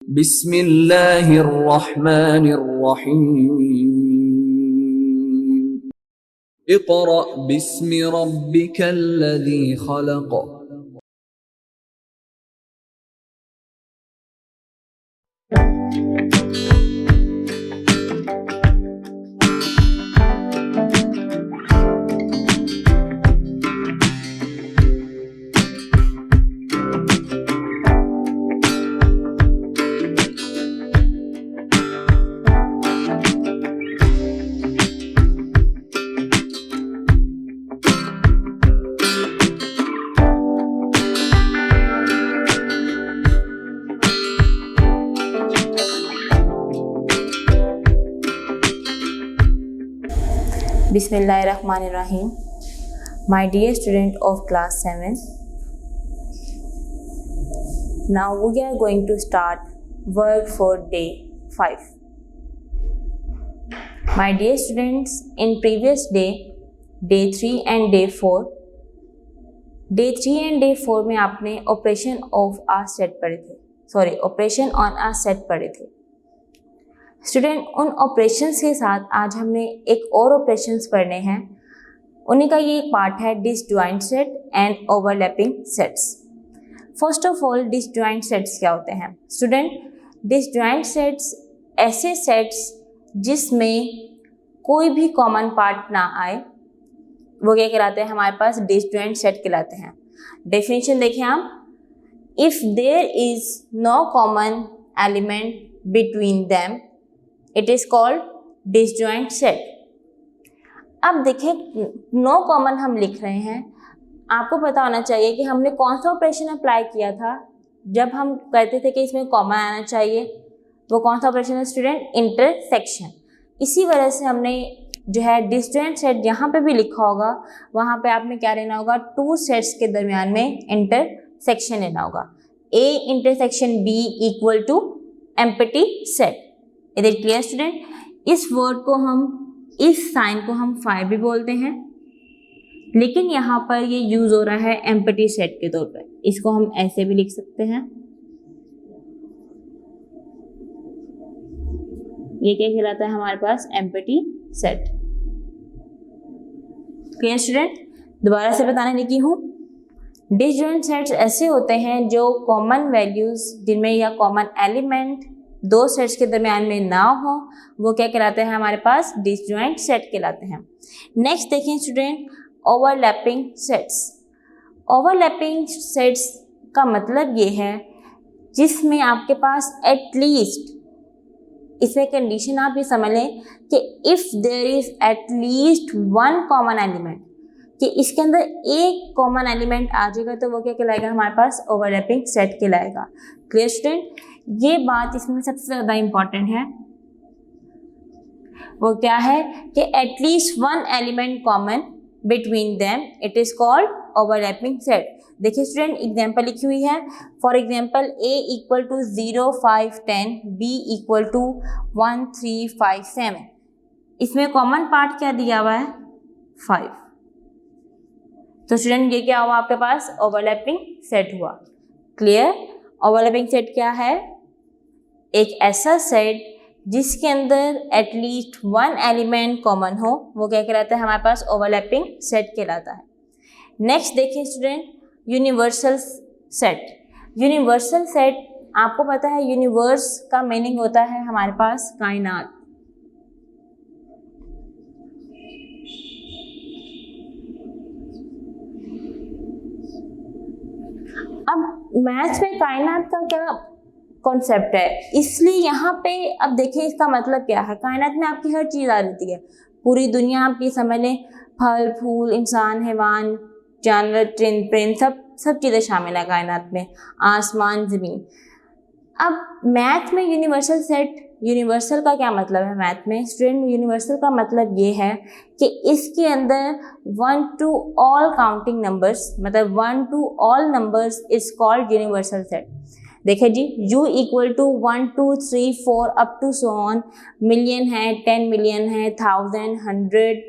बिस्मिल्लाहिर्रहमानिर्रहीम। Iqra बिस्मि रब्बिकल्लज़ी खलक़। Bismillahirrahmanirrahim. My dear student of class 7, now we are going to start work for day 5. My dear students, in previous day 3 and day 4 में आपने operation of uh set पढ़े थे, operation on uh set पढ़े थे। Student, उन operations के साथ आज हमने एक और ऑपरेशंस पढ़ने हैं। उन्हीं का ये एक पार्ट है disjoint set and overlapping sets. First of all, disjoint sets क्या होते हैं? स्टूडेंट, डिसजॉइंट सेट्स ऐसे सेट्स जिसमें कोई भी कॉमन पार्ट ना आए, वो क्या कहलाते हैं? हमारे पास डिसजॉइंट सेट कहलाते हैं। डेफिनेशन देखें आप, if there is no common element between them it is called disjoint set. अब देखिए, नो कॉमन हम लिख रहे हैं, आपको पता होना चाहिए कि हमने कौन सा ऑपरेशन अप्लाई किया था जब हम कहते थे कि इसमें कॉमन आना चाहिए। वो कौन सा ऑपरेशन है स्टूडेंट? इंटरसेक्शन। इसी वजह से हमने जो है डिसजॉइंट सेट जहाँ पे भी लिखा होगा वहाँ पे आपने क्या लेना होगा? टू सेट्स के दरमियान में इंटरसेक्शन लेना होगा। A intersection B equal to empty set. Is it clear student? इस वर्ड को हम, इस साइन को हम फाई भी बोलते हैं, लेकिन यहाँ पर ये यूज हो रहा है एम्प्टी सेट के तौर पर। इसको हम ऐसे भी लिख सकते हैं। ये क्या कहलाता है हमारे पास? Empty set. Clear student? दोबारा से बताने लगी हूँ, डिसजॉइंट सेट्स ऐसे होते हैं जो कॉमन वैल्यूज जिनमें या कॉमन एलिमेंट दो सेट्स के दरमियान में ना हो, वो क्या कहलाते हैं हमारे पास? डिसजॉइंट सेट कहलाते हैं। नेक्स्ट देखें student, overlapping sets. Overlapping sets का मतलब ये है जिसमें आपके पास एटलीस्ट, इसमें कंडीशन आप ये समझ लें कि if there is at least one common element, कि इसके अंदर एक कॉमन एलिमेंट आ जाएगा तो वो क्या कहलाएगा हमारे पास? ओवरलैपिंग सेट कहलाएगा। Clear student? ये बात इसमें सबसे ज़्यादा इम्पॉर्टेंट है। वो क्या है कि at least one element common between them it is called overlapping set. देखिए स्टूडेंट, एग्जाम्पल लिखी हुई है। For example, A equal to 0, 5, 10, B equal to 1, 3, 5, 7। इसमें कॉमन पार्ट क्या दिया हुआ है? 5। तो स्टूडेंट, ये क्या हुआ आपके पास? ओवरलैपिंग सेट हुआ। क्लियर? ओवरलैपिंग सेट क्या है? एक ऐसा सेट जिसके अंदर एटलीस्ट वन एलिमेंट कॉमन हो, वो क्या कहलाता है हमारे पास? ओवरलैपिंग सेट कहलाता है। नेक्स्ट देखिए student, universal set. Universal set, आपको पता है यूनिवर्स का मीनिंग होता है हमारे पास कायनात। अब मैथ्स में कायनात का क्या कॉन्सेप्ट है, इसलिए यहाँ पे अब देखिए इसका मतलब क्या है। कायनात में आपकी हर चीज़ आ जाती है, पूरी दुनिया आप ये समझ लें, फल फूल, इंसान, हैवान, जानवर, ट्रेन, प्लेन, सब चीज़ें शामिल है कायनात में, आसमान, ज़मीन। अब मैथ में यूनिवर्सल सेट, यूनिवर्सल का क्या मतलब है मैथ में? स्टूडेंट, यूनिवर्सल का मतलब ये है कि इसके अंदर 1 to all काउंटिंग नंबर्स, मतलब 1 to all numbers is called universal set. देखिए जी, u equal to 1, 2, 3, 4 up to so on, million है, 10 मिलियन है, 1000, 100,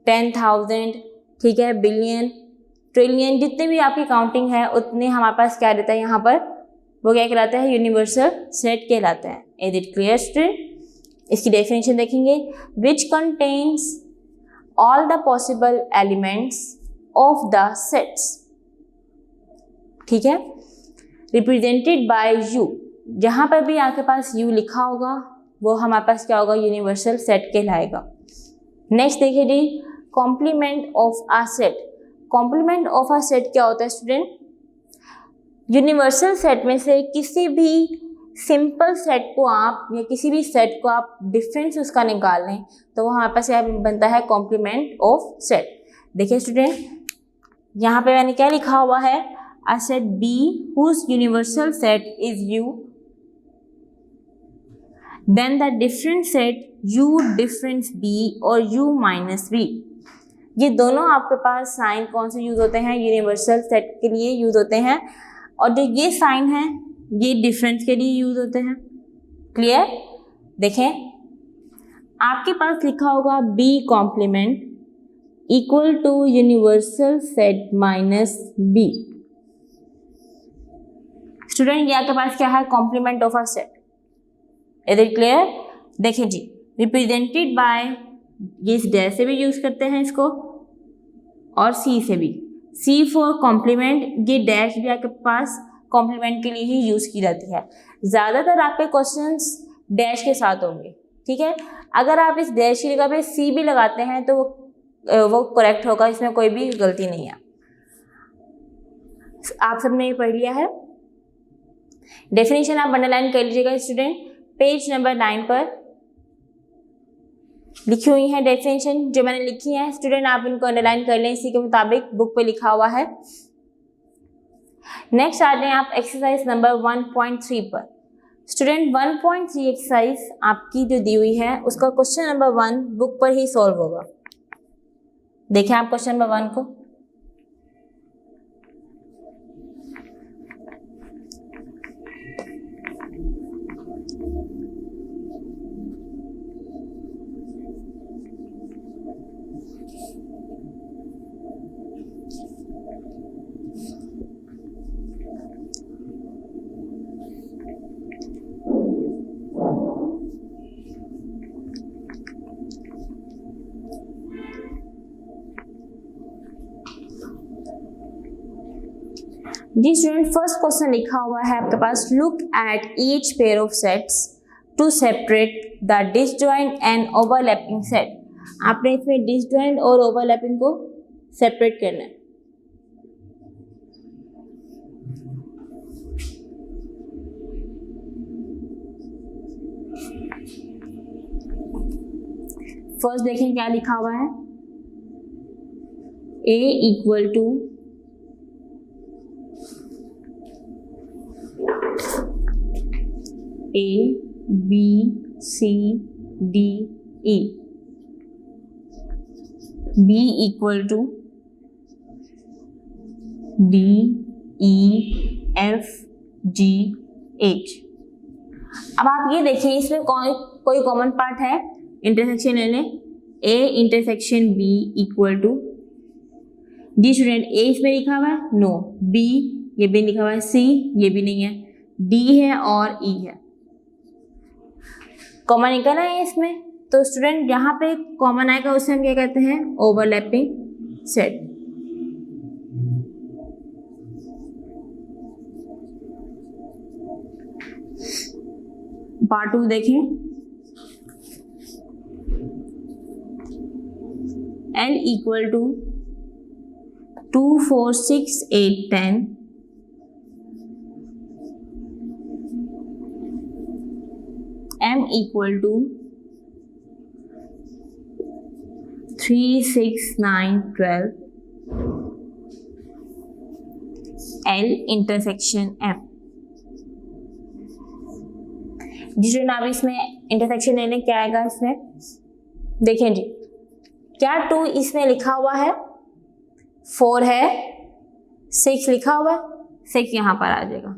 10,000, ठीक है, बिलियन, ट्रिलियन, जितने भी आपकी काउंटिंग है उतने हमारे पास क्या रहता है यहाँ पर? वो क्या कहलाता है, यूनिवर्सल सेट कहलाता है। Is it clear student? इसकी डेफिनेशन देखेंगे, which contains all the possible elements of the sets, ठीक है, रिप्रेजेंटेड बाय यू। जहाँ पर भी आपके पास यू लिखा होगा वो हमारे पास क्या होगा, यूनिवर्सल सेट कहलाएगा। नेक्स्ट देखिए जी, complement of a set. Complement of a set क्या होता है स्टूडेंट? यूनिवर्सल सेट में से किसी भी सिंपल सेट को आप या किसी भी सेट को आप डिफरेंस उसका निकाल लें तो वो हमारे पास यह बनता है कॉम्प्लीमेंट ऑफ सेट। देखिए स्टूडेंट, यहाँ पे मैंने क्या लिखा हुआ है, a set B whose universal set is U, then the different set u difference b और u माइनस b। ये दोनों आपके पास साइन कौन से यूज होते हैं, यूनिवर्सल सेट के लिए यूज होते हैं, और जो ये साइन है ये डिफरेंस के लिए यूज होते हैं। क्लियर? देखें, आपके पास लिखा होगा b complement equal to universal set minus b। Student, ये आपके पास क्या है, complement of a set. Is it clear? देखिए जी, रिप्रेजेंटेड बाय, ये इस डैश से भी यूज करते हैं इसको और सी से भी, सी फॉर कॉम्प्लीमेंट, ये डैश भी आपके पास कॉम्प्लीमेंट के लिए ही यूज की जाती है। ज़्यादातर आपके क्वेश्चंस डैश के साथ होंगे, ठीक है। अगर आप इस डैश की जगह पे सी भी लगाते हैं तो वो करेक्ट होगा, इसमें कोई भी गलती नहीं है। आप सबने ये पढ़ लिया है। डेफिनेशन आप अंडरलाइन कर लीजिएगा स्टूडेंट, पेज नंबर 9 पर लिखी हुई है डेफिनेशन जो मैंने लिखी है। स्टूडेंट आप इनको अंडरलाइन कर लें, इसी के मुताबिक बुक पे लिखा हुआ है। नेक्स्ट आ जाए आप एक्सरसाइज नंबर 1.3 पर। स्टूडेंट 1.3 एक्सरसाइज आपकी जो दी हुई है उसका क्वेश्चन नंबर 1 बुक पर ही सॉल्व होगा। देखें आप क्वेश्चन नंबर 1 को। जी स्टूडेंट, फर्स्ट क्वेश्चन लिखा हुआ है आपके पास, look at each pair of sets to separate the disjoint and overlapping set. आपने इसमें डिसजॉइंट और ओवरलैपिंग को सेपरेट करना है। फर्स्ट देखें क्या लिखा हुआ है, A equal to A B C D E, B equal to D E F G H। अब आप ये देखिए इसमें कोई कॉमन पार्ट है, इंटरसेक्शन ले लें। A intersection B equal to D. Student A इसमें लिखा हुआ है, नो। B ये भी लिखा हुआ है, C ये भी नहीं है, D है और E है। कॉमन निकलना है इसमें, तो स्टूडेंट यहाँ पे कॉमन आएगा उसे हम क्या कहते हैं, ओवरलैपिंग सेट। पार्ट 2 देखें, L equal to 2 4 6 8 10, M equal to 3 6 9 12, L intersection M। जी आप इसमें इंटरसेक्शन लेने क्या आएगा, इसमें देखें जी, क्या 2 इसमें लिखा हुआ है, 4 है, 6 लिखा हुआ है, 6 यहाँ पर आ जाएगा,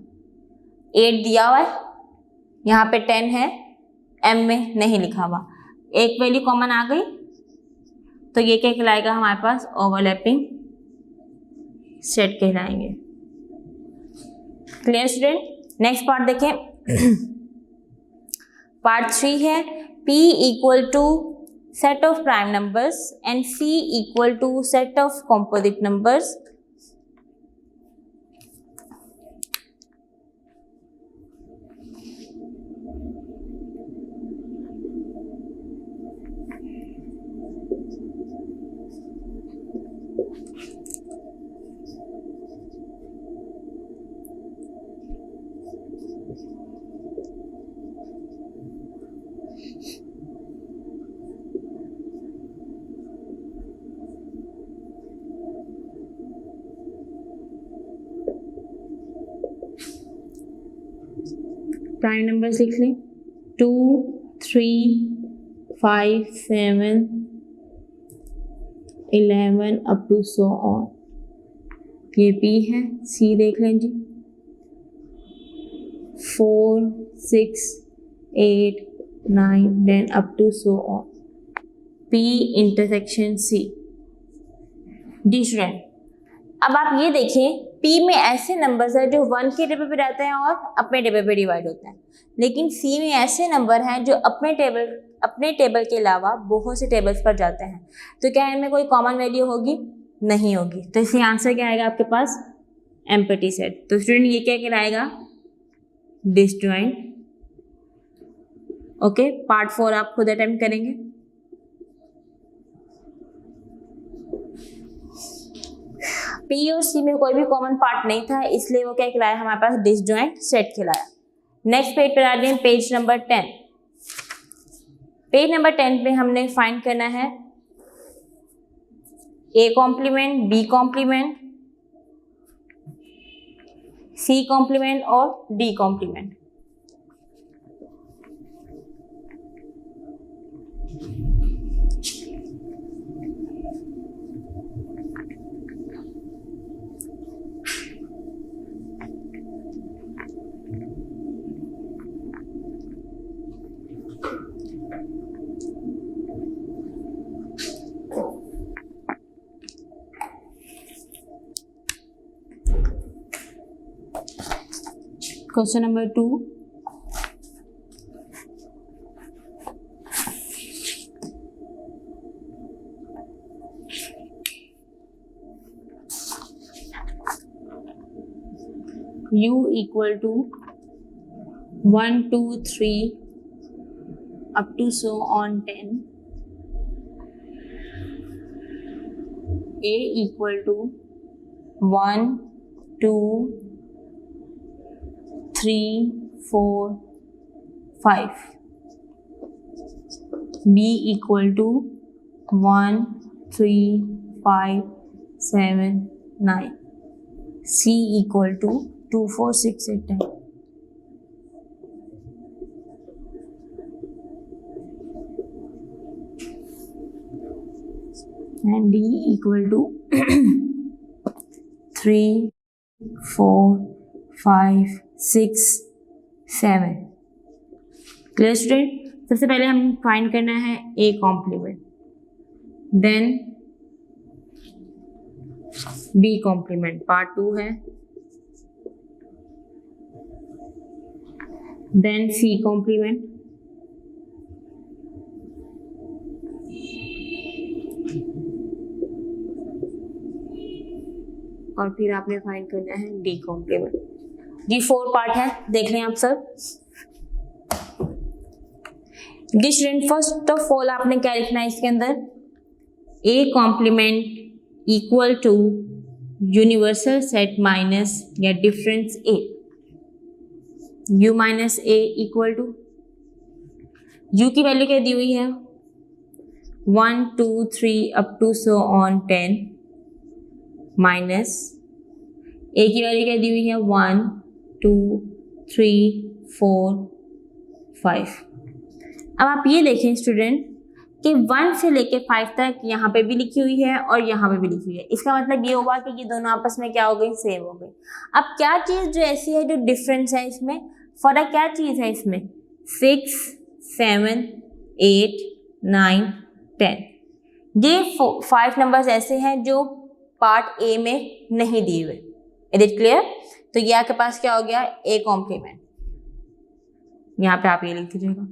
8 दिया हुआ है, यहाँ पे 10 है, M में नहीं लिखा हुआ, एक वैल्यू कॉमन आ गई, तो ये क्या कहलाएगा हमारे पास, ओवरलैपिंग सेट कहलाएंगे। Clear student? नेक्स्ट पार्ट देखें, पार्ट 3 है P equal to set of prime numbers and C equal to set of composite numbers. Prime numbers लिख लें 2, 3, 5, 7, 11 अप टू सो ऑन। ये P है। C देख लें जी 4, 6, 8, 9, 10 up to so on. P intersection C। जी student, अब आप ये देखिए P में ऐसे नंबर्स है जो 1 के टेबल पे रहते हैं और अपने टेबल पे डिवाइड होते हैं, लेकिन C में ऐसे नंबर हैं जो अपने टेबल के अलावा बहुत से टेबल्स पर जाते हैं। तो क्या इनमें कोई कॉमन वैल्यू होगी? नहीं होगी। तो इसलिए आंसर क्या आएगा आपके पास? Empty set. तो स्टूडेंट ये क्या कहलाएगा? डिसजॉइंट। ओके, पार्ट 4 आप खुद अटेम्प्ट करेंगे। P और C में कोई भी कॉमन पार्ट नहीं था, इसलिए वो क्या कहलाया? हमारे पास डिसजॉइंट सेट कहलाया। नेक्स्ट पेज पर आ गए, पेज नंबर 10। पेज नंबर 10 पे हमने फाइंड करना है A complement, B complement, C complement और D complement. Question number 2, U equal to 1, 2, 3 up to so on 10, A equal to 1, 2, 3, 4, 5, B equal to 1, 3, 5, 7, 9, C equal to 2, 4, 6, 8, 10. And D equal to 3, 4, 5, 6, 7. Clear student? सबसे पहले हम find करना है A complement, then B complement, part 2 है, then C complement, और फिर आपने find करना है D कॉम्प्लीमेंट। ये 4 पार्ट है, देख लें आप सब। जी स्टूडेंट, फर्स्ट ऑफ ऑल आपने क्या लिखना है इसके अंदर? A complement equal to universal set minus या difference A, U minus A equal to, U की वैल्यू क्या दी हुई है? 1, 2, 3 up to so on 10 minus A की वैल्यू क्या दी हुई है? 1, 2, 3, 4, 5। अब आप ये देखें स्टूडेंट कि 1 से लेके 5 तक यहाँ पे भी लिखी हुई है और यहाँ पे भी लिखी हुई है। इसका मतलब ये होगा कि ये दोनों आपस में क्या हो गई? सेम हो गई। अब क्या चीज़ जो ऐसी है जो डिफरेंस है इसमें, फर्क क्या चीज़ है इसमें? 6, 7, 8, 9, 10। ये 5 नंबर्स ऐसे हैं जो पार्ट A में नहीं दिए हुए। Is it clear? तो ये आपके पास क्या हो गया, ए कॉम्प्लीमेंट। यहाँ पे आप ये लिख दीजिएगा।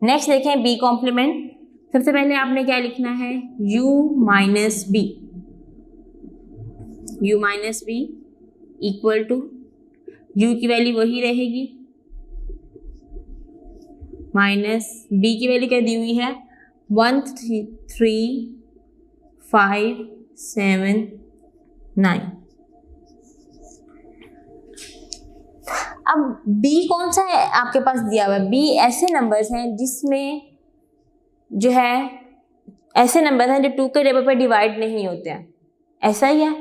नेक्स्ट देखें बी कॉम्प्लीमेंट। सबसे पहले आपने क्या लिखना है, u minus B, u minus B equal to, u की वैल्यू वही रहेगी माइनस b की वैल्यू क्या दी हुई है 1 3 5 7 9। अब b कौन सा है आपके पास दिया हुआ है, b ऐसे नंबर्स हैं जिसमें जो है ऐसे नंबर हैं जो 2 के टेबल पर डिवाइड नहीं होते हैं, ऐसा ही है।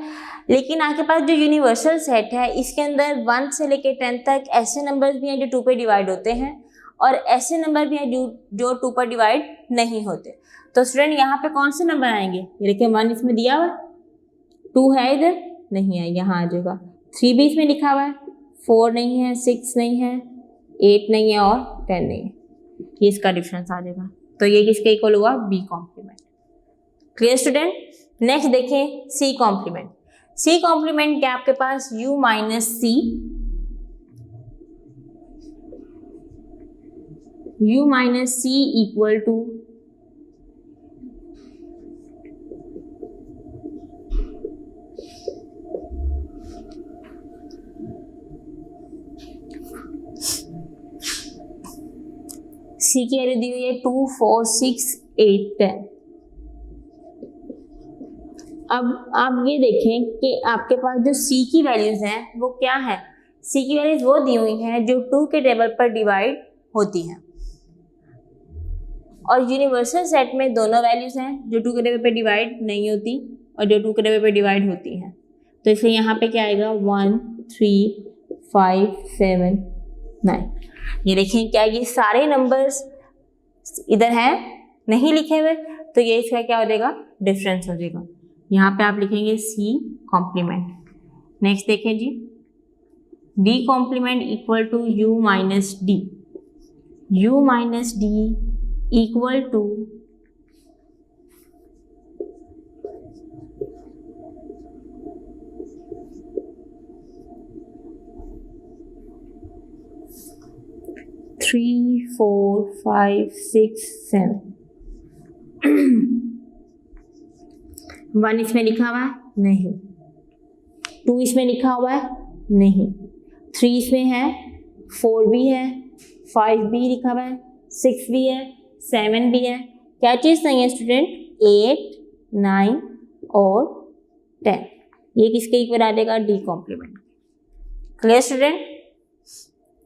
लेकिन आपके पास जो यूनिवर्सल सेट है इसके अंदर 1 से लेकर 10 तक ऐसे नंबर्स भी हैं जो 2 पे डिवाइड होते हैं और ऐसे नंबर भी हैं जो 2 पर डिवाइड नहीं होते। तो स्टूडेंट यहाँ पे कौन से नंबर आएंगे, ये देखिए 1 इसमें दिया हुआ है, 2 है इधर नहीं है, यहाँ आ जाएगा। 3 भी इसमें लिखा हुआ है, 4 नहीं है, 6 नहीं है, 8 नहीं है और 10 नहीं है, ये इसका डिफरेंस आ जाएगा। तो ये किसके इक्वल हुआ, B complement. Clear student. Next देखें सी कॉम्प्लीमेंट। सी कॉम्प्लीमेंट क्या आपके पास u minus C, u minus C equal to C की वैल्यू दी हुई है 2 4 6 8 10। अब आप ये देखें कि आपके पास जो सी की वैल्यूज हैं वो क्या है, सी की वैल्यूज वो दी हुई हैं जो 2 के टेबल पर डिवाइड होती हैं और यूनिवर्सल सेट में दोनों वैल्यूज हैं जो 2 के टेबल पर डिवाइड नहीं होती और जो 2 के टेबल पर डिवाइड होती हैं। तो इसलिए यहाँ पे क्या आएगा 1 3 5 7 9। ये देखें क्या ये सारे नंबर्स इधर हैं नहीं लिखे हुए, तो ये इसका क्या हो जाएगा, डिफरेंस हो जाएगा। यहाँ पे आप लिखेंगे सी कॉम्प्लीमेंट। नेक्स्ट देखें जी, D complement equal to U minus D, U minus D equal to three 4 5 6 7। 1 इसमें लिखा हुआ है नहीं, 2 इसमें लिखा हुआ है नहीं, 3 इसमें है, 4 भी है, 5 भी लिखा हुआ है, 6 भी है, 7 भी है। क्या चीज़ नहीं है स्टूडेंट, 8 9 और 10। ये किसके इक्वल आ जाएगा, डी कॉम्प्लीमेंट। Clear student.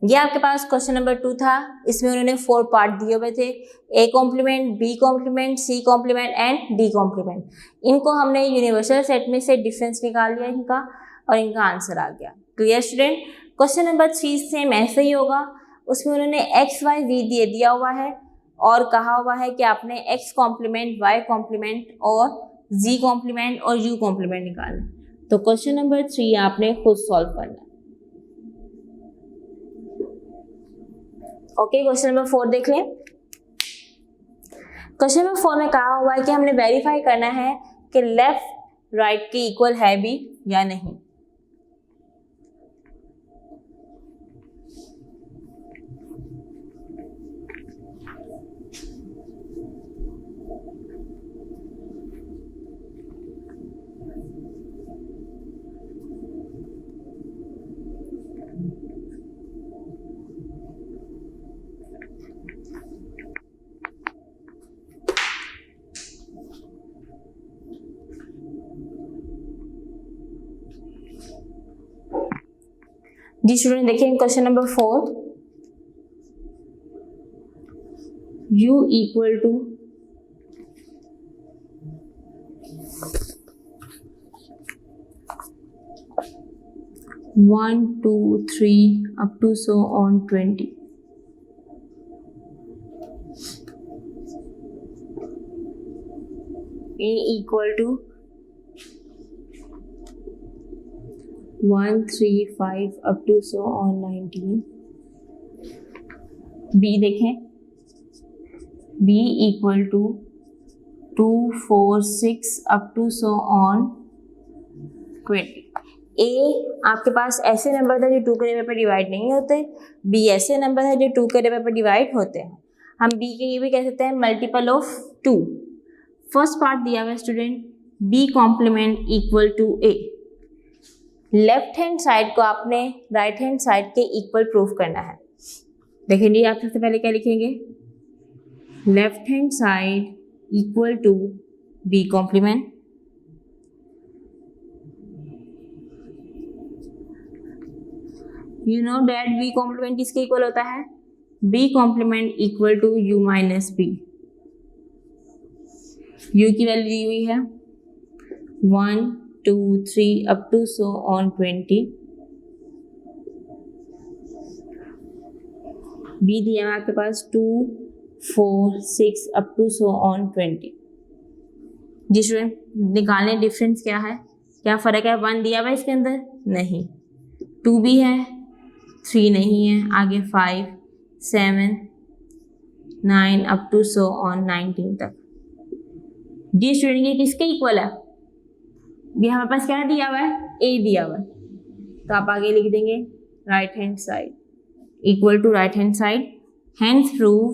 ये आपके पास क्वेश्चन नंबर 2 था, इसमें उन्होंने 4 पार्ट दिए हुए थे, A complement, B complement, C complement and D complement. इनको हमने यूनिवर्सल सेट में से डिफरेंस निकाल लिया इनका और इनका आंसर आ गया। Clear student. Question number 3 same ऐसे ही होगा, उसमें उन्होंने एक्स वाई वी दिया हुआ है और कहा हुआ है कि आपने एक्स कॉम्प्लीमेंट, वाई कॉम्प्लीमेंट और जी कॉम्प्लीमेंट और यू कॉम्प्लीमेंट निकालना। तो क्वेश्चन नंबर 3 आपने खुद सॉल्व करना। ओके, क्वेश्चन नंबर 4 देख लें। क्वेश्चन नंबर 4 में कहा हुआ है कि हमने वेरीफाई करना है कि लेफ्ट राइट के इक्वल है भी या नहीं। जी स्टूडेंट देखिए question number 4, u equal to 1 2 3 up to so on 20। a equal to 1 3 5 up to so on 19। b देखें, b equal to 2 4 6 up to so on 20। आपके पास ऐसे नंबर था जो 2 के नंबर पर डिवाइड नहीं होते, बी ऐसे नंबर है जो 2 के नंबर पर डिवाइड होते हैं। हम बी के ये भी कह सकते हैं मल्टीपल ऑफ 2। फर्स्ट पार्ट दिया हुआ है student, B complement equal to A. Left hand side को आपने राइट हैंड साइड के इक्वल प्रूफ करना है। देखेंगे आप सबसे पहले क्या लिखेंगे, left hand side equal to B complement. You know that B complement किसके इक्वल होता है, B complement equal to U minus B. U की वैल्यू दी हुई है 1 2 3 up to so on 20। B दिया है आपके पास 2 4 6 अप टू सो ऑन 20। जी स्टूडेंट, निकालने डिफरेंस क्या है, क्या फ़र्क है, 1 दिया हुआ है इसके अंदर, नहीं, 2 भी है, 3 नहीं है, आगे 5 7 9 अप टू सो ऑन 19 तक। जी स्टूडेंट, ये किसके इक्वल है, ये हमारे पास क्या दिया हुआ है, ए दिया हुआ है, तो आप आगे लिख देंगे right hand side equal to right hand side, hence prove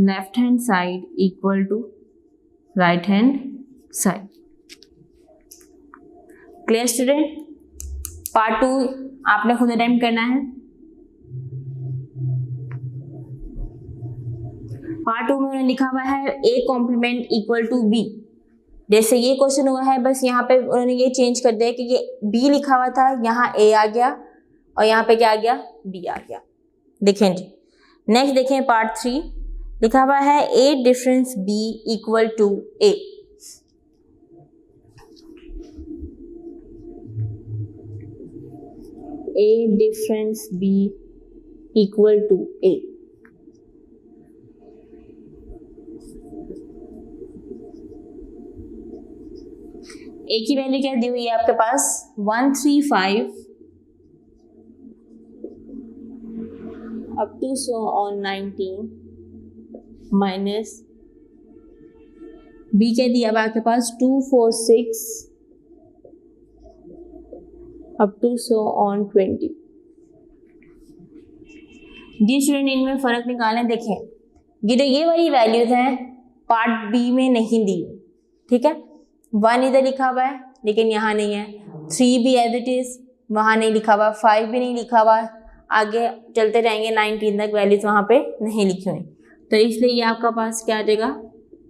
left hand side equal to right hand side. Clear student, part 2 आपने खुद अटेम्प्ट करना है। पार्ट 2 में उन्होंने लिखा हुआ है A complement equal to B. जैसे ये क्वेश्चन हुआ है, बस यहाँ पे उन्होंने ये चेंज कर दिया कि ये बी लिखा हुआ था, यहाँ ए आ गया और यहाँ पे क्या आ गया, बी आ गया। देखें जी, नेक्स्ट देखें पार्ट 3, लिखा हुआ है A difference B equal to A. A difference B equal to A. A की वैल्यू क्या दी हुई है आपके पास 135 up to so on 19 minus B क्या दिया हुआ आपके पास 246 अप टू सो ऑन 20। जी स्टूडेंट, इनमें फर्क निकालें। देखें, ये वाली वैल्यूज हैं पार्ट बी में नहीं दी, ठीक है, 1 इधर लिखा हुआ है लेकिन यहाँ नहीं है, 3 भी एज इट इज वहाँ नहीं लिखा हुआ, 5 भी नहीं लिखा हुआ, आगे चलते जाएंगे 19 तक वैल्यूज वहाँ पे नहीं लिखी हुई, तो इसलिए ये आपका पास क्या आ जाएगा,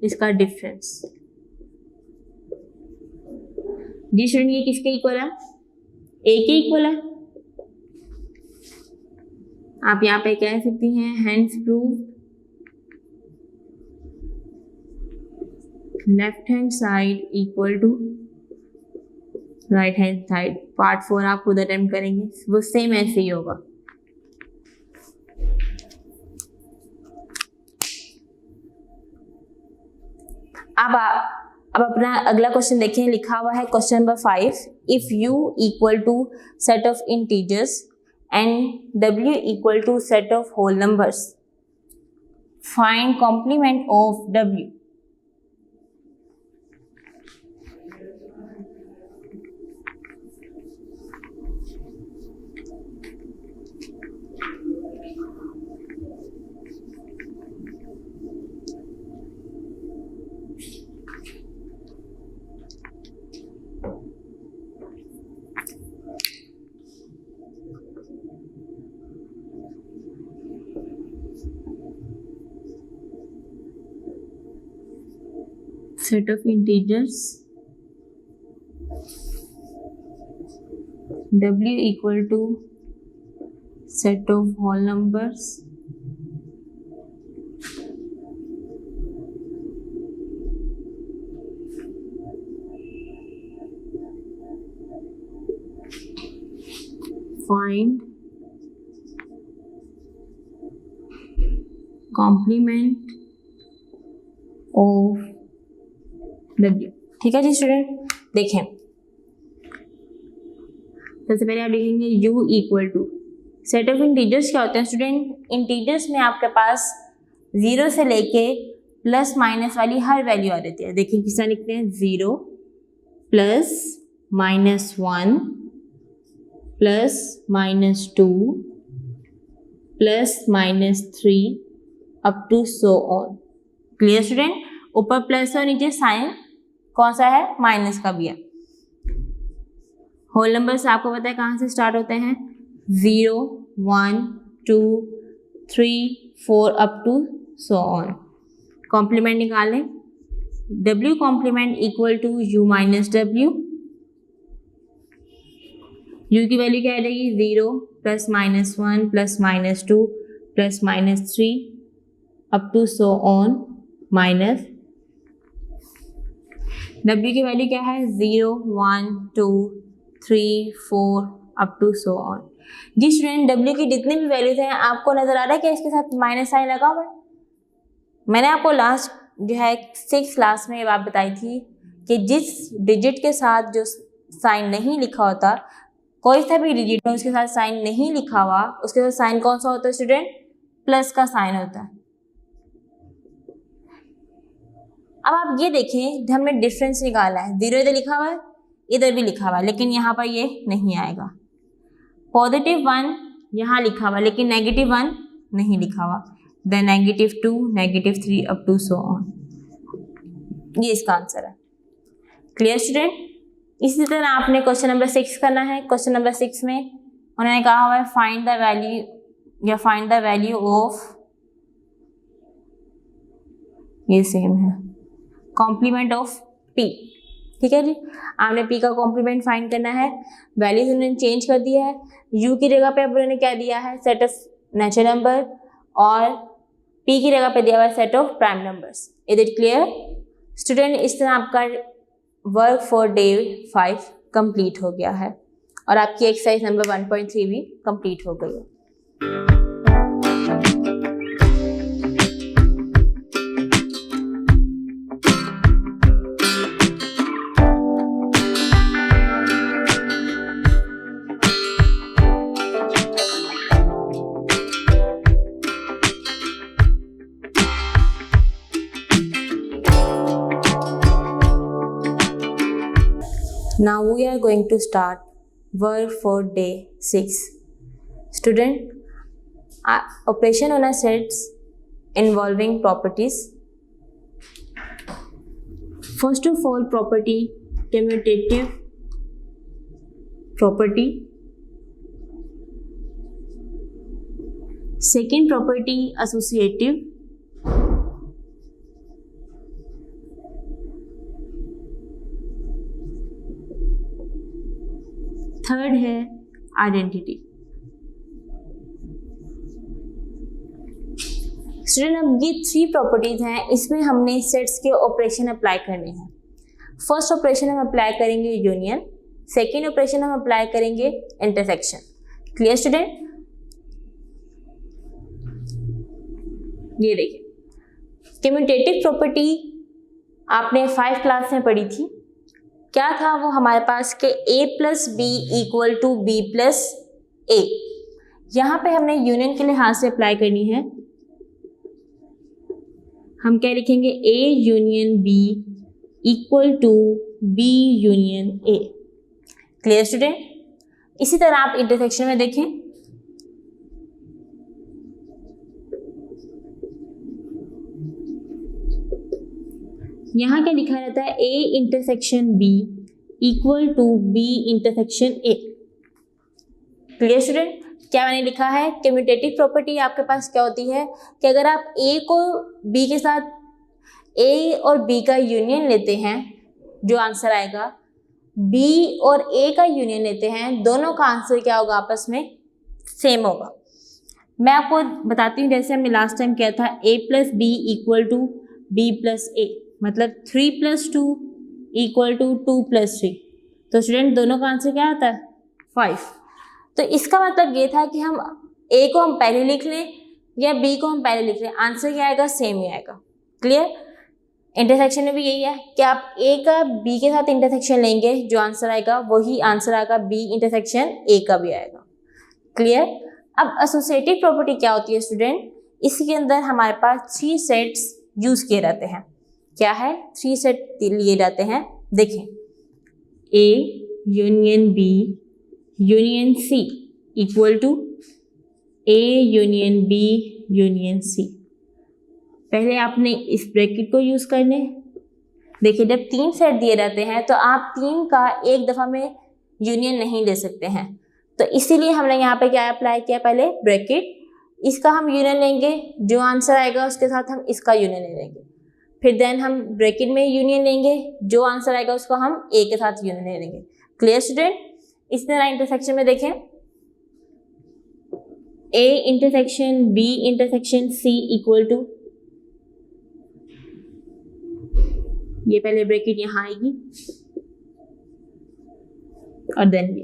इसका डिफरेंस। जी स्टूडेंट, ये किसके इक्वल है, ए के इक्वल है। आप यहाँ पे कह सकती हैं hence prove left hand side equal to right hand side. Part 4 आप खुद अटेम्प्ट करेंगे, वो सेम ऐसे ही होगा। अब अपना अगला क्वेश्चन देखें, लिखा हुआ है question number 5, if u equal to set of integers and w equal to set of whole numbers, find complement of w। Set of integers w equal to set of whole numbers find complement of W। ठीक है जी student, देखें सबसे पहले आप लिखेंगे u equal to set of integers. क्या होते हैं स्टूडेंट, इंटीजर्स में आपके पास 0 से लेके प्लस माइनस वाली हर वैल्यू आ देती है। देखिए किस तरह लिखते हैं, 0 plus minus 1 plus minus 2 plus minus 3 up to so on. Clear student? ऊपर प्लस और नीचे साइन कौन सा है, माइनस का भी है। होल नंबर्स आपको पता है कहाँ से स्टार्ट होते हैं, 0 1 2 3 4 up to so on. Complement निकालें, W complement equal to U minus W। U की वैल्यू क्या आ जाएगी, 0 plus minus 1 plus minus 2 plus minus 3 up to so on minus W की वैल्यू क्या है, 0 1 2 3 4 अप टू सो ऑन। जी student, W की जितनी भी वैल्यूज हैं आपको नजर आ रहा है कि इसके साथ माइनस साइन लगा हुआ है। मैंने आपको लास्ट जो है 6th क्लास में ये बात बताई थी कि जिस डिजिट के साथ जो साइन नहीं लिखा होता, कोई सा भी डिजिट में उसके साथ साइन नहीं लिखा हुआ, उसके साथ साइन कौन सा होता है स्टूडेंट, प्लस का साइन होता है। अब आप ये देखें, हमने डिफरेंस निकाला है, 0 इधर लिखा हुआ है, इधर भी लिखा हुआ है, लेकिन यहाँ पर ये नहीं आएगा। +1 यहाँ लिखा हुआ लेकिन -1 नहीं लिखा हुआ, then -2 -3 up to so on. ये इसका आंसर है। Clear student? इसी तरह आपने क्वेश्चन नंबर 6 करना है। क्वेश्चन नंबर 6 में उन्होंने कहा हुआ है फाइंड द वैल्यू या फाइंड द वैल्यू ऑफ, ये सेम है, कॉम्प्लीमेंट ऑफ P। ठीक है जी, आपने P का कॉम्प्लीमेंट फाइंड करना है। वैल्यूज उन्होंने चेंज कर दिया है, U की जगह पे अब उन्होंने क्या दिया है, सेट ऑफ नेचुरल नंबर, और P की जगह पे दिया हुआ है set of prime numbers. Is it clear student? इस तरह आपका वर्क फॉर डे 5 कंप्लीट हो गया है और आपकी एक्सरसाइज नंबर 1.3 भी कंप्लीट हो गई है। Now we are going to start work for day 6. Student, operation on a sets involving properties. First of all, property, commutative property. Second property, associative. Third है आइडेंटिटी। स्टूडेंट, अब ये 3 properties हैं, इसमें हमने सेट्स के ऑपरेशन अप्लाई करने हैं। First operation हम अप्लाई करेंगे यूनियन, सेकेंड ऑपरेशन हम अप्लाई करेंगे इंटरसेक्शन। Clear student? ये देखिए, कम्यूटेटिव प्रॉपर्टी आपने 5 क्लास में पढ़ी थी। क्या था वो हमारे पास कि A + B = B + A। यहाँ पे हमने यूनियन के लिहाज से अप्लाई करनी है। हम क्या लिखेंगे, A union B = B union A। Clear student? इसी तरह आप इंटरसेक्शन में देखें, यहाँ क्या लिखा रहता है, A intersection B = B intersection A। Clear student? क्या मैंने लिखा है, कम्यूटेटिव प्रॉपर्टी आपके पास क्या होती है कि अगर आप A को B के साथ A और B का यूनियन लेते हैं, जो आंसर आएगा, B और A का यूनियन लेते हैं, दोनों का आंसर क्या होगा, आपस में सेम होगा। मैं आपको बताती हूँ, जैसे हमने लास्ट टाइम किया था, A + B = B + A, मतलब 3 + 2 = 2 + 3। तो स्टूडेंट दोनों का आंसर क्या आता है, 5। तो इसका मतलब ये था कि हम A को हम पहले लिख लें या B को हम पहले लिख लें, आंसर क्या आएगा, सेम ही आएगा। क्लियर? इंटरसेक्शन में भी यही है कि आप A का B के साथ इंटरसेक्शन लेंगे, जो आंसर आएगा वही आंसर आएगा B इंटरसेक्शन A का भी आएगा। क्लियर? अब एसोसिएटिव प्रॉपर्टी क्या होती है स्टूडेंट? इसके अंदर हमारे पास 3 सेट्स यूज किए जाते हैं। क्या है? 3 सेट लिए जाते हैं। देखें, A union B union C equal to A union B union C। पहले आपने इस ब्रैकेट को यूज करने। देखिए, जब 3 सेट दिए जाते हैं तो आप 3 का एक दफा में यूनियन नहीं ले सकते हैं, तो इसीलिए हमने यहाँ पे क्या अप्लाई किया, पहले ब्रैकेट, इसका हम यूनियन लेंगे, जो आंसर आएगा उसके साथ हम इसका यूनियन ले लेंगे, फिर देन हम ब्रैकेट में यूनियन लेंगे, जो आंसर आएगा उसको हम A के साथ यूनियन ले लेंगे। Clear student? इस तरह इंटरसेक्शन में देखें, A intersection B intersection C equal to, ये पहले ब्रैकेट यहाँ आएगी और देन ये।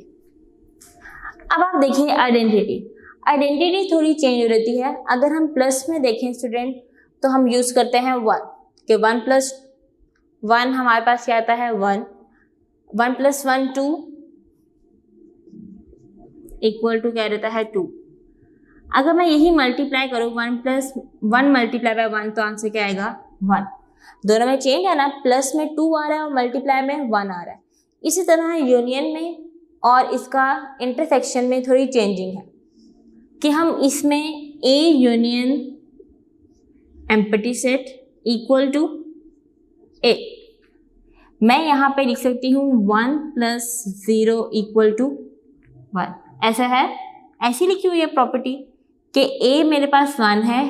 अब आप देखिए आइडेंटिटी थोड़ी चेंज हो रहती है। अगर हम प्लस में देखें स्टूडेंट, तो हम यूज करते हैं 1 कि 1 प्लस 1 हमारे पास क्या आता है 1, 1 प्लस 1 2 इक्वल टू क्या रहता है 2। अगर मैं यही मल्टीप्लाई करूँ 1 प्लस 1 मल्टीप्लाई बाय 1 तो आंसर क्या आएगा 1। दोनों में चेंज है ना, प्लस में 2 आ रहा है और मल्टीप्लाई में 1 आ रहा है। इसी तरह यूनियन में और इसका इंटरसेक्शन में थोड़ी चेंजिंग है कि हम इसमें A union empty set equal to A, मैं यहाँ पे लिख सकती हूँ 1 प्लस 0 इक्वल टू 1। ऐसा है, ऐसी लिखी हुई है प्रॉपर्टी कि A मेरे पास 1 है,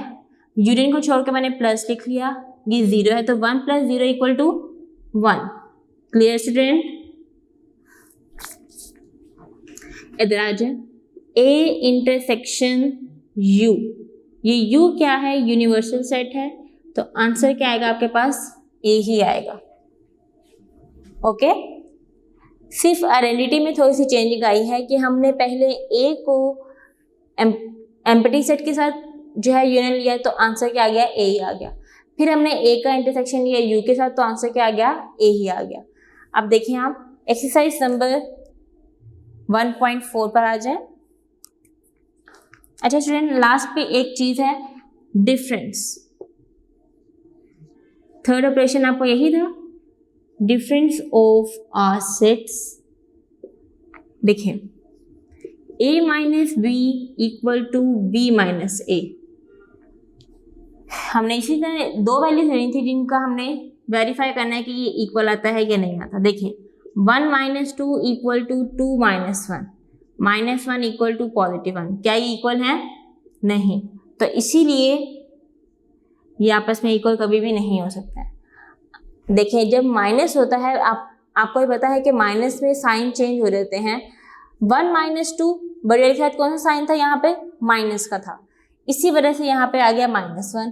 यूनियन को छोड़ के मैंने प्लस लिख लिया, ये 0 है, तो 1 plus 0 equal to 1। Clear student? इधर आ जाए, A इंटरसेक्शन U, ये U क्या है? यूनिवर्सल सेट है, तो आंसर क्या आएगा आपके पास? A ही आएगा। ओके, सिर्फ आइडेंटिटी में थोड़ी सी चेंजिंग आई है कि हमने पहले A को एम्प्टी सेट के साथ जो है यूनियन लिया, तो आंसर क्या आ गया? A ही आ गया। फिर हमने A का इंटरसेक्शन लिया U के साथ, तो आंसर क्या आ गया? A ही आ गया। अब देखिए आप एक्सरसाइज नंबर 1.4 पर आ जाए। अच्छा स्टूडेंट, लास्ट पे एक चीज है डिफरेंस। थर्ड ऑपरेशन आपको यही था, डिफरेंस ऑफ आर सेट्स। देखिए, A minus B equal to B minus A। हमने इसी तरह 2 वैल्यूज लेनी थी जिनका हमने वेरीफाई करना है कि ये इक्वल आता है या नहीं आता। देखिए, 1 minus 2 equal to 2 minus 1, minus 1 equal to positive 1। क्या ये इक्वल है? नहीं, तो इसीलिए ये आपस में इक्वल कभी भी नहीं हो सकता है। देखिए, जब माइनस होता है, आपको ये पता है कि माइनस में साइन चेंज हो जाते हैं। 1 माइनस 2 बड़े के साथ कौन सा साइन था? यहाँ पे माइनस का था, इसी वजह से यहाँ पे आ गया माइनस 1।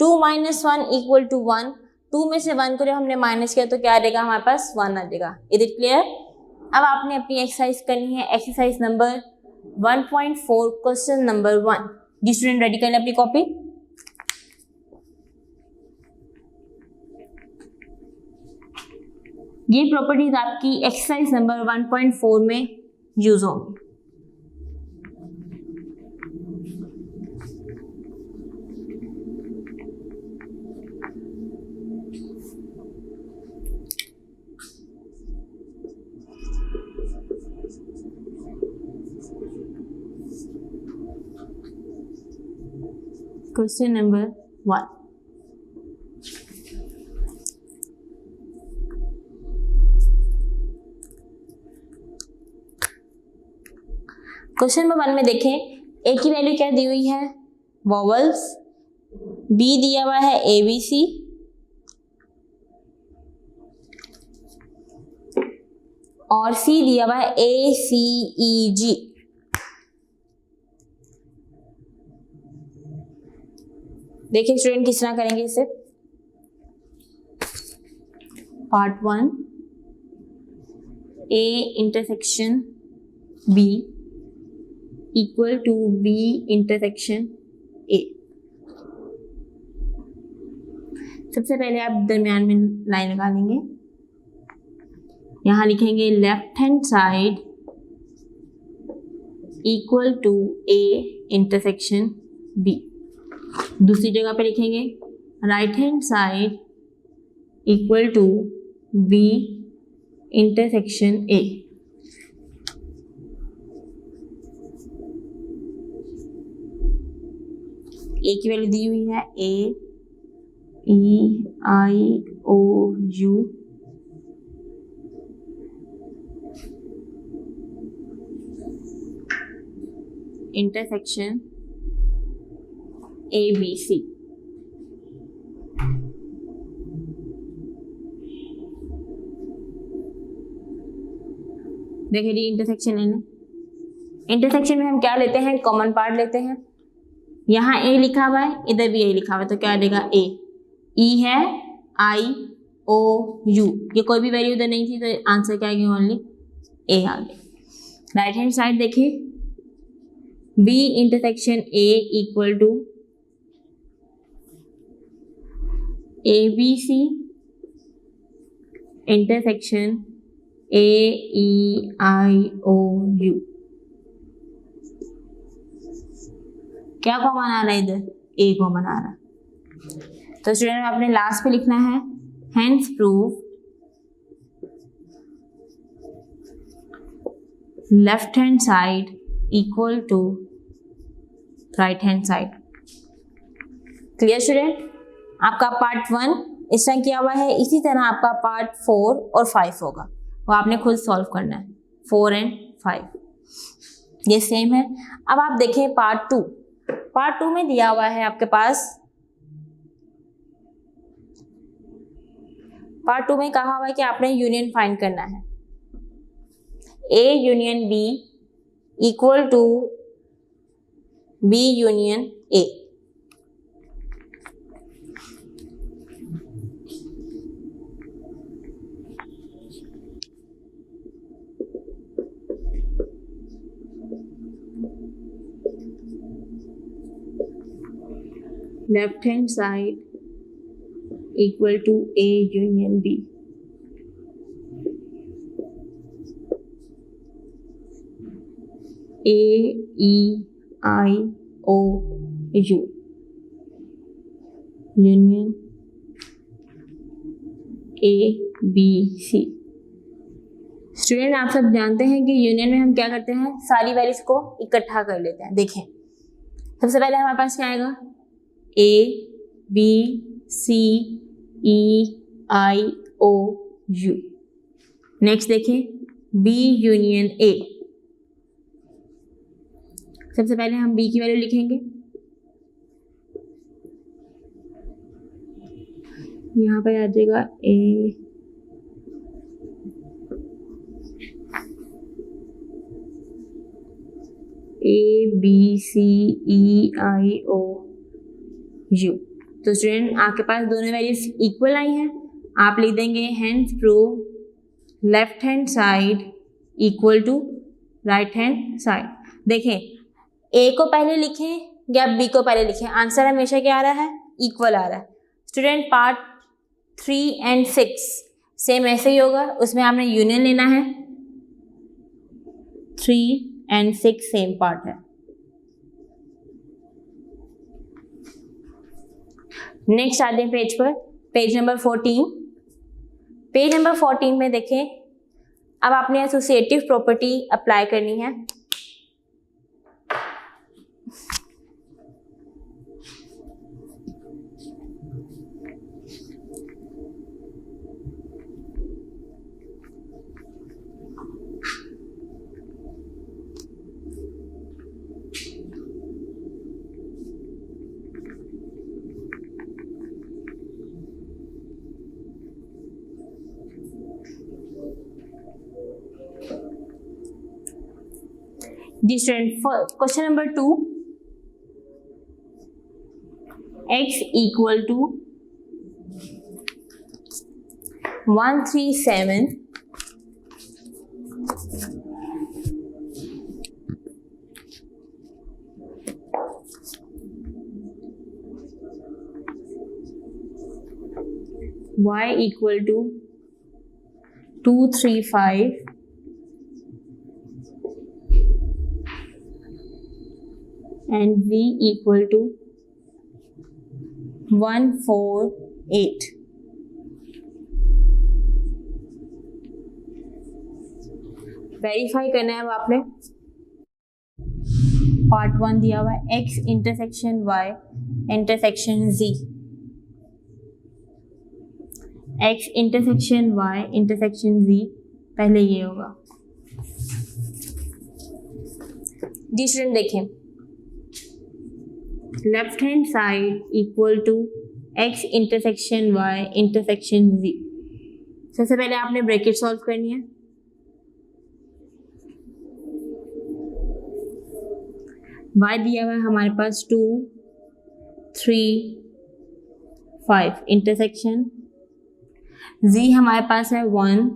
2 माइनस 1 इक्वल टू 1, 2 में से 1 को जब हमने माइनस किया तो क्या आ जाएगा हमारे पास? 1 आ जाएगा। Is it clear? अब आपने अपनी एक्सरसाइज करनी है, एक्सरसाइज नंबर 1.4 क्वेश्चन नंबर 1। जी स्टूडेंट, रेडी कर लें अपनी कॉपी। ये प्रॉपर्टीज आपकी एक्सरसाइज नंबर 1.4 में यूज होंगी। क्वेश्चन नंबर 1, क्वेश्चन नंबर 1 में देखें, A की वैल्यू क्या दी हुई है? वॉवल्स। B दिया हुआ है ABC, और C दिया हुआ है ACEG। देखिए स्टूडेंट, किस तरह करेंगे इसे। Part 1, A intersection B equal to B intersection A। सबसे पहले आप दरमियान में लाइन लगा लेंगे, यहां लिखेंगे left hand side equal to A intersection B। दूसरी जगह पे लिखेंगे right hand side equal to B intersection A. A की वैल्यू दी हुई है A E I O U, intersection A B C. देखिए जी इंटरसेक्शन है ना, इंटरसेक्शन में हम क्या लेते हैं, कॉमन पार्ट लेते हैं। यहाँ ए लिखा हुआ है, इधर भी ए लिखा हुआ है, तो क्या देगा ए, ई है आई ओ यू, ये कोई भी वैल्यू उधर नहीं थी तो आंसर क्या आएगी, ओनली ए आ गया। राइट हैंड साइड देखिए, B intersection A equal to A B C intersection A E I O U. क्या कॉमन आ रहा है इधर, ए कॉमन आ रहा है। तो स्टूडेंट आपने लास्ट पे लिखना है hence prove left hand side equal to right hand side. Clear student, आपका पार्ट 1 इस तरह किया हुआ है, इसी तरह आपका पार्ट 4 और 5 होगा, वो आपने खुद सॉल्व करना है। 4 और 5 ये सेम है। अब आप देखें पार्ट 2, पार्ट 2 में दिया हुआ है आपके पास, पार्ट 2 में कहा हुआ है कि आपने यूनियन फाइंड करना है, A union B equal to B union A. Left hand side equal to A union B. A E I O U union A B C. Student आप सब जानते हैं कि यूनियन में हम क्या करते हैं, सारी वैल्यूज को इकट्ठा कर लेते हैं। देखें सबसे पहले हमारे पास क्या आएगा, A B C E I O U. Next देखें बी यूनियन ए, सबसे पहले हम बी की वैल्यू लिखेंगे, यहाँ पर आ जाएगा A B C E I O U. तो स्टूडेंट आपके पास दोनों वैल्यूज इक्वल आई हैं, आप लिख देंगे hence prove left hand side equal to right hand side. देखें ए को पहले लिखें या बी को पहले लिखें, आंसर हमेशा क्या आ रहा है, इक्वल आ रहा है। स्टूडेंट पार्ट 3 एंड 6 सेम ऐसे ही होगा, उसमें आपने यूनियन लेना है। 3 एंड 6 सेम पार्ट है। नेक्स्ट आते हैं पेज पर, पेज नंबर 14। पेज नंबर 14 में देखें, अब आपने एसोसिएटिव प्रॉपर्टी अप्लाई करनी है। जी student, question number 2, x equal to 137 y equal to 235 and v equal to 148। Verify करना है अब आपने। पार्ट 1 दिया हुआ है x intersection y intersection z, x intersection y intersection z, पहले ये होगा। जी स्टूडेंट देखें, left hand side equal to x intersection y intersection z। सबसे पहले आपने ब्रैकेट सॉल्व करनी है। y दिया हुआ है हमारे पास 2 3 5 इंटरसेक्शन, z हमारे पास है 1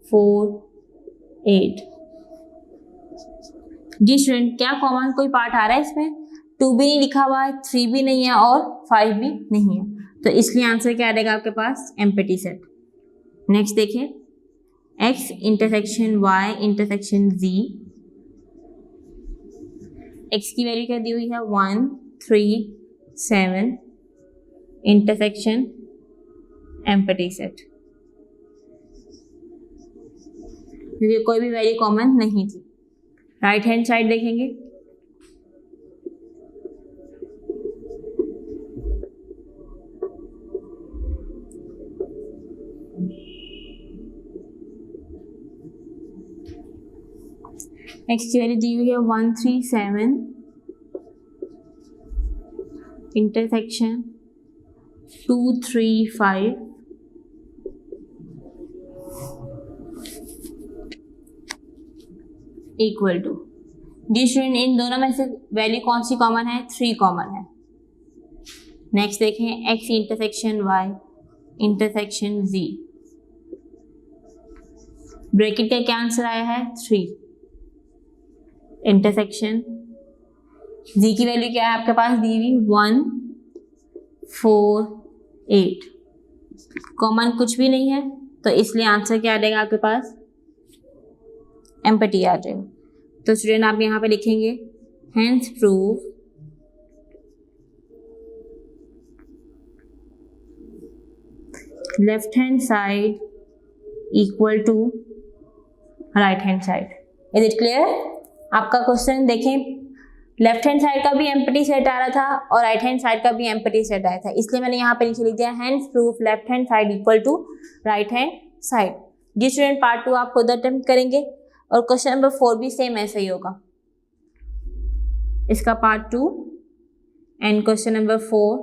4 8। जी स्टूडेंट, क्या कॉमन कोई पार्ट आ रहा है इसमें? 2 भी नहीं लिखा हुआ है, 3 भी नहीं है और 5 भी नहीं है, तो इसलिए आंसर क्या आ जाएगा आपके पास? Empty set. नेक्स्ट देखें, x intersection y intersection z, x की वैल्यू क्या दी हुई है? 1 3 7 इंटरसेक्शन एम्प्टी सेट, क्योंकि कोई भी वैल्यू कॉमन नहीं थी। राइट हैंड साइड देखेंगे, x की वैल्यू दी हुई है 1 3 7 इंटरसेक्शन 2 3 5 इक्वल टू। जी स्टूडेंट, इन दोनों में से वैल्यू कौन सी कॉमन है? 3 कॉमन है। नेक्स्ट देखें, x intersection y intersection z, bracket का क्या आंसर आया है? 3 इंटरसेक्शन z की वैल्यू क्या है आपके पास दी हुई? 1 4 8, कॉमन कुछ भी नहीं है, तो इसलिए आंसर क्या आ जाएगा आपके पास? एम्प्टी आ जाएगा। तो स्टूडेंट आप यहाँ पे लिखेंगे hence prove left hand side equal to right hand side. Is it clear? आपका क्वेश्चन देखें, लेफ्ट हैंड साइड का भी एम्प्टी सेट आ रहा था और राइट हैंड साइड का भी एम्प्टी सेट आया था, इसलिए मैंने यहाँ पे नीचे लिख दिया hence proof left hand side equal to right hand side. जी स्टूडेंट, पार्ट 2 आप खुद अटेम्प्ट करेंगे और क्वेश्चन नंबर 4 भी सेम ऐसा ही होगा। इसका part 2 and question number 4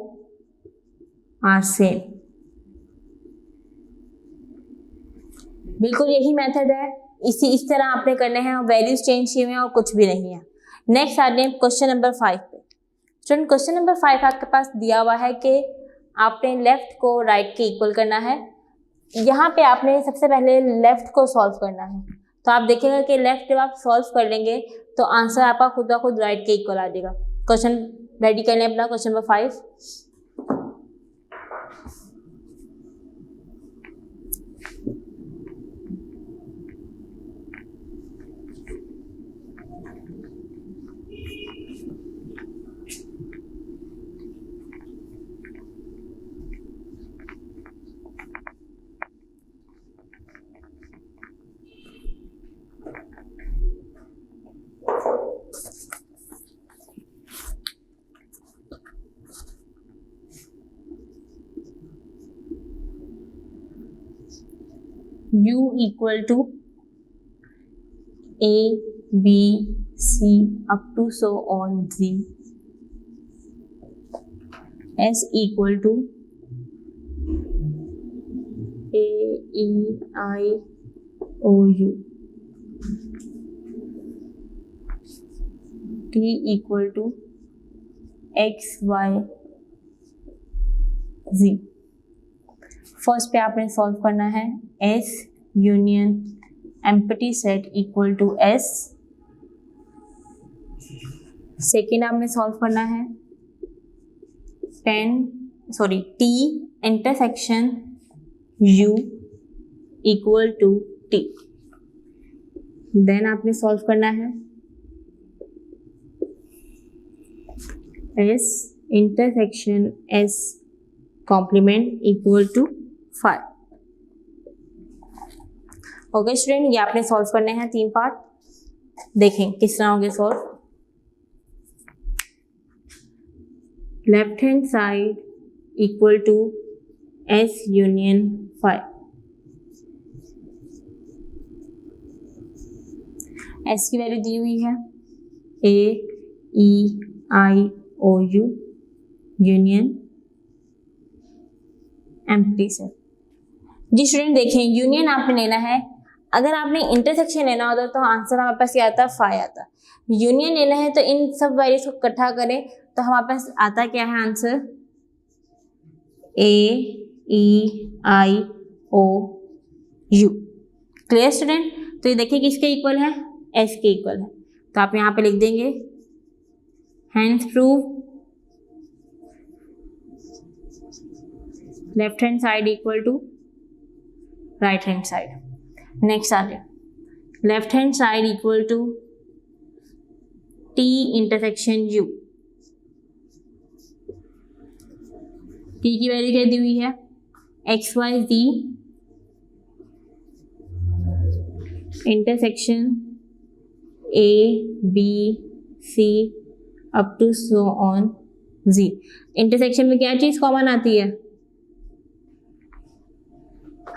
are same. बिल्कुल यही मेथड है, इस तरह आपने करने हैं, वैल्यूज चेंज किए हुए हैं और कुछ भी नहीं है। नेक्स्ट आते हैं क्वेश्चन नंबर 5 पे। स्टूडेंट, क्वेश्चन नंबर 5 आपके पास दिया हुआ है कि आपने लेफ्ट को राइट के इक्वल करना है। यहाँ पे आपने सबसे पहले लेफ्ट को सॉल्व करना है, तो आप देखेंगे कि लेफ्ट जब आप सॉल्व कर लेंगे तो आंसर आपका खुद का खुद राइट के इक्वल आ जाएगा। क्वेश्चन रेडी कर लें अपना, question number 5। U equal to A, B, C up to so on Z. S equal to A, E, I, O, U. T equal to X, Y, Z. First पे आपने solve करना है S union empty set equal to S। Second आपने solve करना है T intersection U equal to T। Then आपने solve करना है S intersection S complement equal to 5। Okay student, ये आपने सॉल्व करने हैं 3 पार्ट। देखें किस तरह होंगे solve. Left hand side equal to S union 5। S की वैल्यू दी हुई है AEIOU यूनियन एम्प्टी सेट। जी स्टूडेंट देखें, यूनियन आपने लेना है। अगर आपने इंटरसेक्शन लेना होता तो आंसर हमारे पास क्या आता, 5 आता। यूनियन लेना है तो इन सब वैल्यूज को इकट्ठा करें तो हमारे पास आता क्या है आंसर AEIOU। Clear student? तो ये देखिए किसके इक्वल है, S के इक्वल है। तो आप यहाँ पे लिख देंगे hence prove left hand side equal to right hand side. Next आ गया left hand side equal to T intersection U। T की वैल्यू क्या दी हुई है, XYZ intersection ABC up to so on Z। Intersection में क्या चीज कॉमन आती है,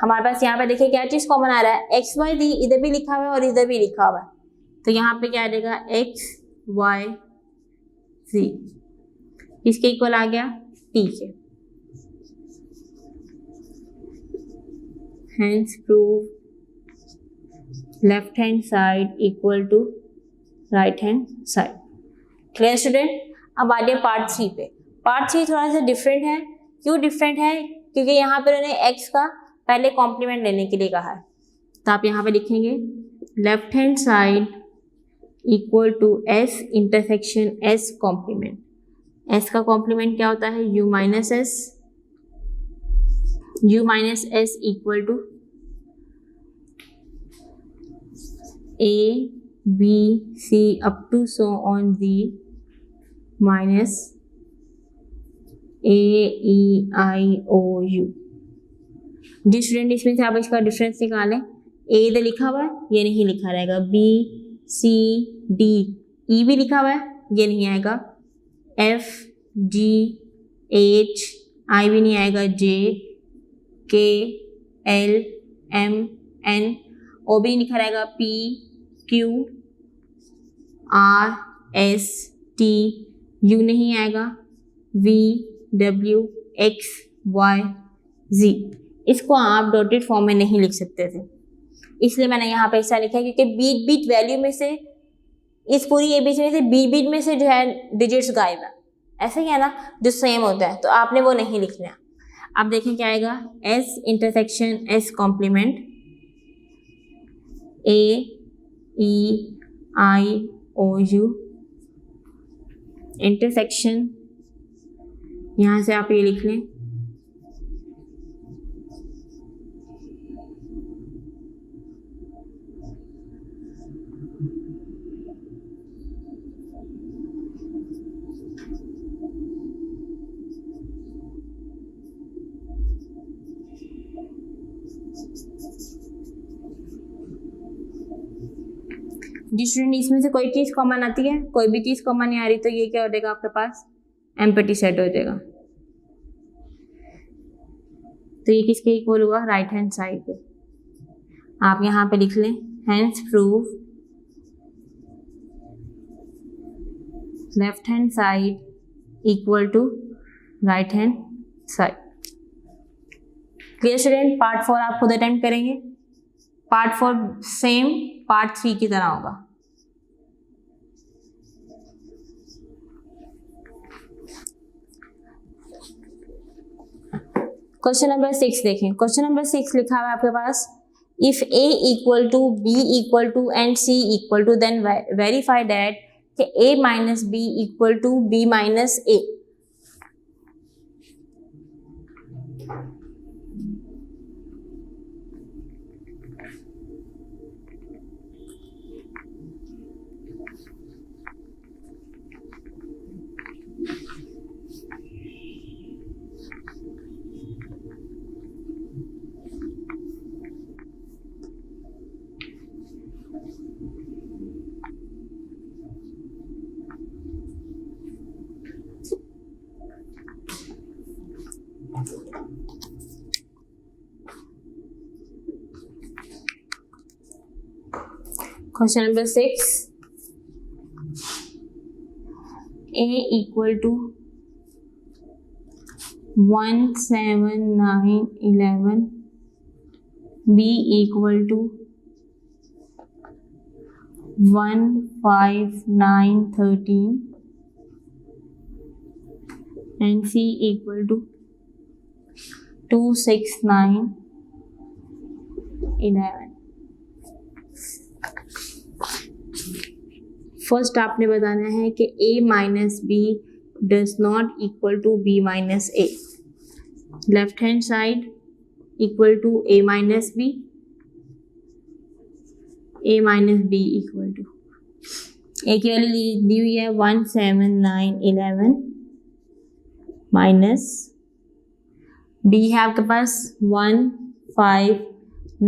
हमारे पास यहाँ पे देखिए क्या चीज कॉमन आ रहा है, XYZ इधर भी लिखा हुआ है और इधर भी लिखा हुआ है। तो यहाँ पे क्या आ जाएगा XYZ, इसके इक्वल आ गया T के। Hence prove left hand side equal to right hand side। Clear student? अब आ गए पार्ट 3 पे। पार्ट 3 थोड़ा सा डिफरेंट है। क्यों डिफरेंट है, क्योंकि यहाँ पर उन्होंने x का पहले कॉम्प्लीमेंट लेने के लिए कहा है। तो आप यहाँ पे लिखेंगे left hand side equal to S intersection S complement. S का कॉम्प्लीमेंट क्या होता है, U minus S equal to ABC up to so on Z minus AEIOU। जी स्टूडेंट, इसमें से आप इसका डिफरेंस निकालें। A इधर लिखा हुआ है, ये नहीं लिखा रहेगा। B C D E भी लिखा हुआ है, ये नहीं आएगा। F G H I भी नहीं आएगा। J K L M N O भी नहीं लिखा रहेगा। P Q R S T U नहीं आएगा। V W X Y Z इसको आप डॉटेड फॉर्म में नहीं लिख सकते थे, इसलिए मैंने यहाँ पे ऐसा लिखा है, क्योंकि बीट वैल्यू में से इस पूरी ABC में से बीट में से जो है डिजिट्स गायब है। ऐसा ही है ना, जो सेम होता है, तो आपने वो नहीं लिखना। अब देखें क्या आएगा, S intersection S complement AEIOU intersection, यहाँ से आप ये लिख लें जी स्टूडेंट, इसमें से कोई चीज़ कॉमन आती है, कोई भी चीज़ कॉमन नहीं आ रही, तो ये क्या हो जाएगा आपके पास, एम्प्टी सेट हो जाएगा। तो ये किसके इक्वल हुआ, राइट हैंड साइड पे। आप यहाँ पे लिख लें hence prove left hand side equal to right hand side. Clear student? Part 4 आप खुद अटेम्प्ट करेंगे। पार्ट 4 सेम पार्ट 3 की तरह होगा। क्वेश्चन नंबर 6 देखें। क्वेश्चन नंबर 6 लिखा हुआ है आपके पास, if A equal to B equal to and C equal to, then verify that कि A minus B equal to B minus A। Question number 6, A equal to 1, 7, 9, 11, B equal to 1, 5, 9, 13, and C equal to 2, 6, 9, 11. First आपने बताना है कि A minus B does not equal to B minus A. Left hand side equal to A minus B, A minus B equal to A की value दी हुई है 1, 7, 9, 11 minus B है आपके पास 1, 5,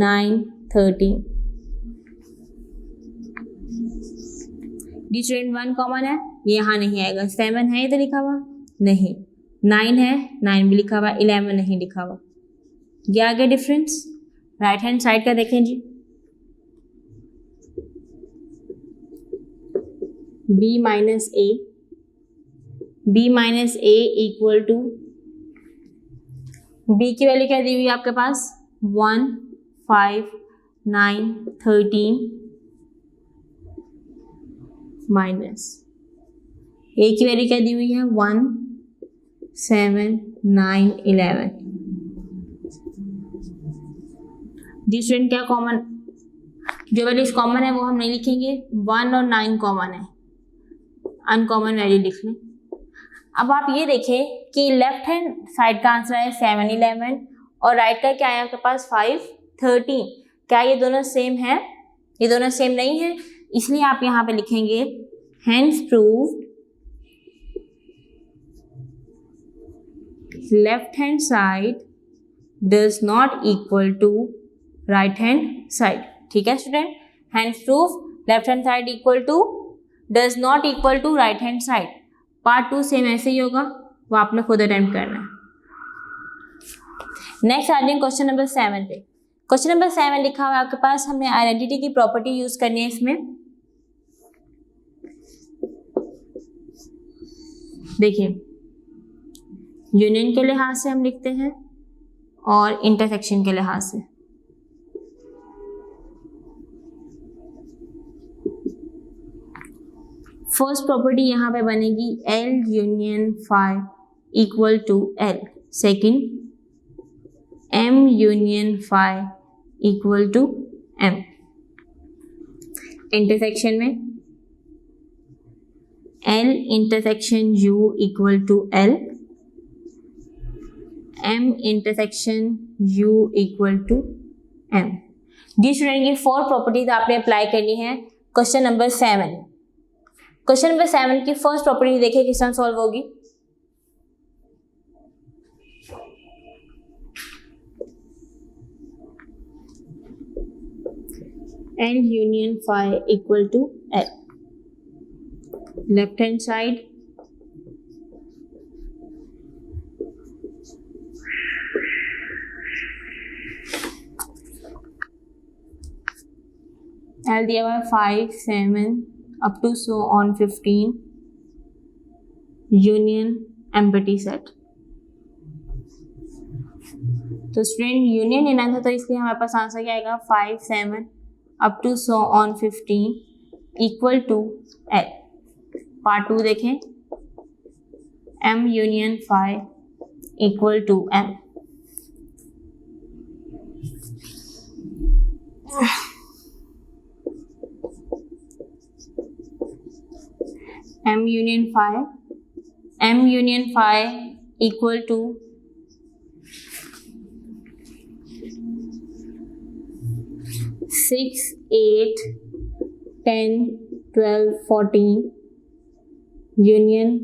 9, 13. डी स्टूडेंट 1 कॉमन है, ये यहाँ नहीं आएगा. 7 है इधर लिखा हुआ नहीं, 9 है 9 भी लिखा हुआ, 11 नहीं लिखा हुआ. ये आ गया डिफरेंस. राइट हैंड साइड का देखें जी, b minus A, b minus A equal to b की वैल्यू क्या दी हुई है आपके पास 1, 5, 9, 13 माइनस ए की वैल्यू क्या दी हुई है 1, 7, 9, 11. जी स्टूडेंट क्या कॉमन, जो वैल्यूज कॉमन है वो हम नहीं लिखेंगे. 1 और 9 कॉमन है, अनकॉमन वैल्यू लिख लें. अब आप ये देखें कि लेफ्ट हैंड साइड का आंसर है 7, 11 और राइट का क्या है आपके पास 5, 13. क्या ये दोनों सेम है? ये दोनों सेम नहीं है, इसलिए आप यहाँ पे लिखेंगे hence proved left hand side does not equal to right hand side. ठीक है student, hence proved left hand side equal to does not equal to right hand side. Part 2 same ऐसे ही होगा, वो आपने खुद अटेम्प्ट करना है. नेक्स्ट आ जाएंगे क्वेश्चन नंबर 7 पे. क्वेश्चन नंबर 7 लिखा हुआ है आपके पास, हमने आइडेंटिटी की प्रॉपर्टी यूज करनी है इसमें. देखिए, यूनियन के लिहाज से हम लिखते हैं और इंटरसेक्शन के लिहाज से. फर्स्ट प्रॉपर्टी यहाँ पे बनेगी L union phi equal to L. Second, M union phi equal to M. Intersection में L intersection U equal to L, M intersection U equal to M. डी स्टूडेंट की 4 प्रॉपर्टीज आपने अप्लाई करनी है question number 7. Question number 7 की first property देखिए किस तरह सॉल्व होगी. L union phi equal to L. Left hand side L दिया हुआ है 5, 7 up to so on 15 union empty set. तो स्टूडेंट यूनियन लेना था, तो इसलिए हमारे पास आंसर क्या आएगा 5, 7 up to so on 15 equal to L. Part 2 देखें, M union phi equal to M. M union phi equal to 6, 8, 10, 12, 14 union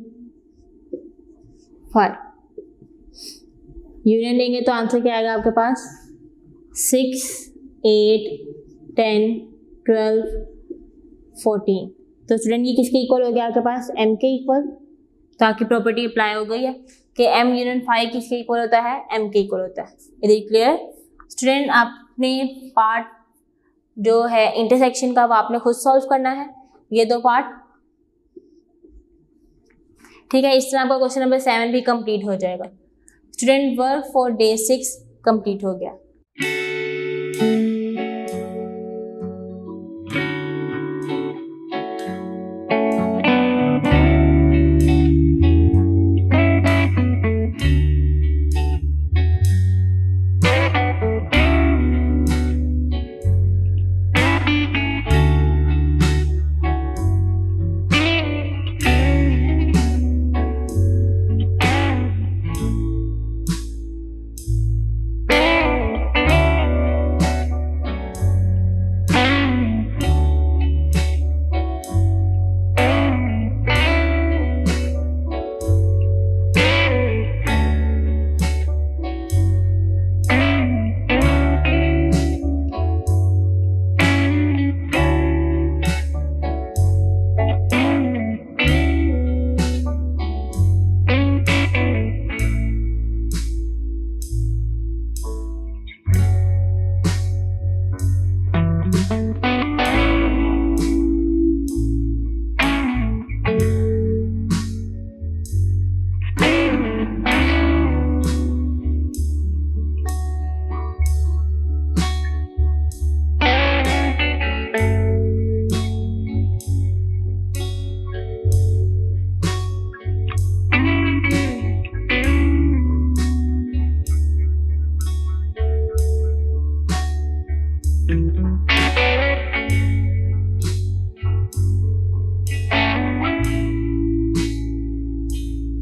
phi. Union लेंगे तो आंसर क्या आएगा आपके पास 6, 8, 10, 12, 14. तो स्टूडेंट ये किसके इक्वल हो गया आपके पास M के इक्वल. तो आपकी प्रॉपर्टी अप्लाई हो गई है कि M यूनियन फाई किसके इक्वल होता है, M के इक्वल होता है. इधर क्लियर स्टूडेंट. आपने पार्ट जो है इंटरसेक्शन का वो आपने खुद सॉल्व करना है, ये 2 पार्ट। ठीक है, इस तरह आपका क्वेश्चन नंबर 7 भी कंप्लीट हो जाएगा। Student work for day 6 complete हो गया।